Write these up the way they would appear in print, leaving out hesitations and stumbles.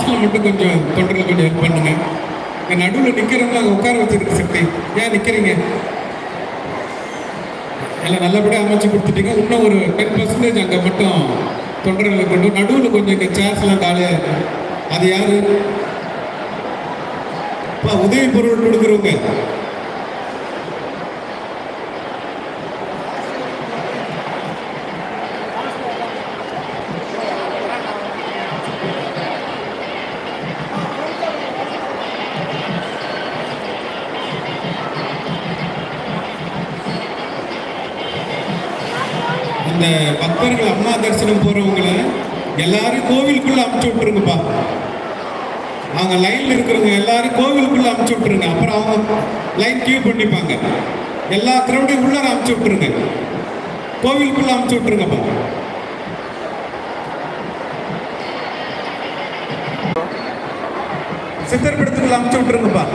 லாஸ்ட்ல மட்டும் கொஞ்சம் தொண்டர்கள் கொஞ்சம் ஹெல்ப் பண்ணுங்க. நடுவில் நிக்கிறவங்க அங்கே உட்கார வச்சிருக்கு சக்தி. ஏன் நிக்கிறீங்க? எல்லாம் நல்லபடியாக அமைச்சு கொடுத்துட்டீங்க. இன்னும் ஒரு 10% அங்கே மட்டும் தொண்டர்களை கொண்டு நடுவில் கொஞ்சம் இங்கே சேர்ஸ்லாம் காலியாக இருக்கு. அது யாரு? உதவி பொருள் கொடுக்குறவங்க. இந்த பக்தர்கள் அம்மா தரிசனம் போறவங்களை எல்லாரும் கோவிலுக்குள்ள அமுச்சு விட்டுருங்கப்பா. அவங்க லைன்ல இருக்கிறவங்க எல்லாரும் கோவிலுக்குள்ள அமுச்சு விட்டுருங்க. அப்புறம் அவங்க லைன் கியூ பண்ணிப்பாங்க. எல்லா கிரௌடையும் உள்ள அமுச்சு விட்டுருங்க. கோவிலுக்குள்ள அமுச்சு விட்டுருங்கப்பா. சித்தர்படத்துக்குள்ள அமுச்சு விட்டுருங்கப்பா.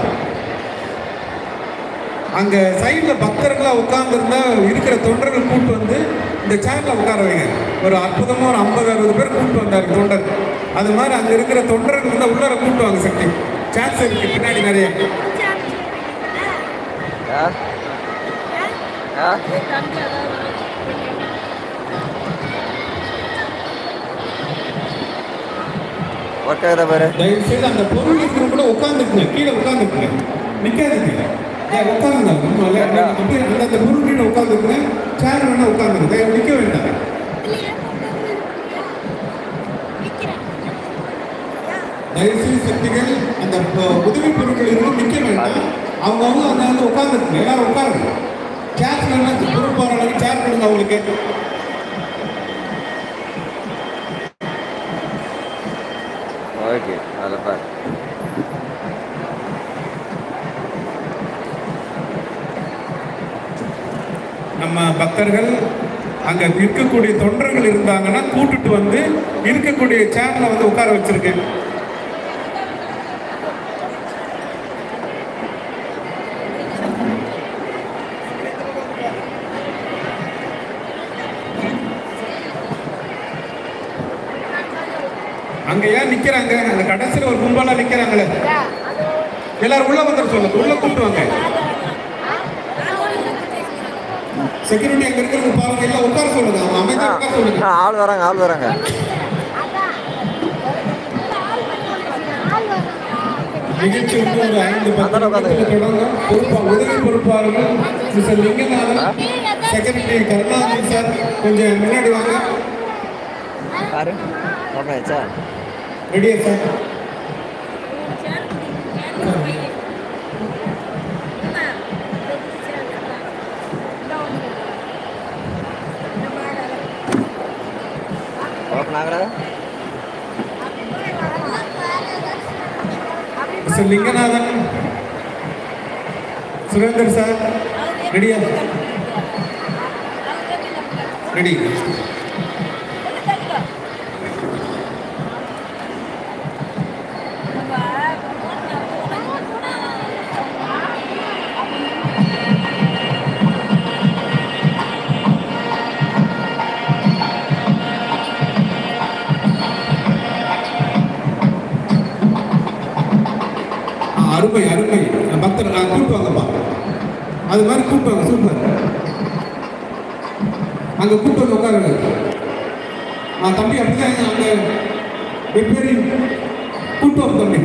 அங்க சைட்ல பக்தர்களா உட்கார்ந்துருந்தா இருக்கிற தொண்டர்கள் கூட்டு வந்து இந்த சேர்ல உட்கார வைங்க. ஒரு அற்புதமா ஒரு 50-60 பேர் கூட்டு வந்தாரு தொண்டர். அது மாதிரி அங்க இருக்கிற தொண்டர்கள் வந்து உள்ளார கூட்டு வாங்க சக்தி. சான்ஸ் இருக்கு பின்னாடி நிறைய. தயவு செய்து அந்த பொருள் இருக்கிற கூட உட்காந்துக்குங்க. கீழே உட்காந்துக்குங்க, நிக்காதுங்க. உட்காந்துங்க. அந்த பொருள் கீழே உட்காந்துக்குங்க. சேர் வேணா உட்காந்துங்க. நிக்க வேண்டாம். தயவுசெய்து சக்திகள் அந்த உதவி பொருட்கள் இருந்து நிக்க வேண்டாம். அவங்க அந்த வந்து உட்காந்துருக்குங்க. எல்லாரும் உட்காருங்க. சேர் வேணா பொறுப்பாளர்களுக்கு சேர் கொடுங்க அவங்களுக்கு. ஓகே, அதில் பாரு. நம்ம பக்தர்கள் அங்க இருக்கக்கூடிய தொண்டர்கள் இருந்தாங்கன்னா கூட்டுட்டு வந்து இருக்கக்கூடிய சேர்ல வந்து உட்கார வச்சிருக்கேன். அங்க ஏன் நிக்கிறாங்க? அந்த கடைசியில் ஒரு கும்பலா நிக்கிறாங்களே, எல்லாரும் உள்ள வந்துட சொல்லுங்க. உள்ள கூட்டுவாங்க. செக்யூரிட்டி அங்க இருக்கிறது பாருங்க. எல்லாம் உட்கார சொல்லுங்க. அவங்க அமைதியா உட்கார சொல்லுங்க. ஆள் வராங்க. நிகழ்ச்சி வந்து ஒரு 5-10 தொடங்கும். உதவி பொறுப்பாளர்கள் mister Linganathan, secretary Karunanidhi sir கொஞ்சம் முன்னாடி வாங்க. ரெடியா sir? Mister Linganathan, Surender sir ரெடியா? ரெடி. அருமை அருமை. பக்தர் கூட்டுவாங்கப்பா. அது மாதிரி கூட்டுவாங்க. சூப்பர். அங்க கூட்டு வந்து உட்காருங்க. தம்பி அப்படிதான் அங்க கூட்டுவாங்க தம்பி.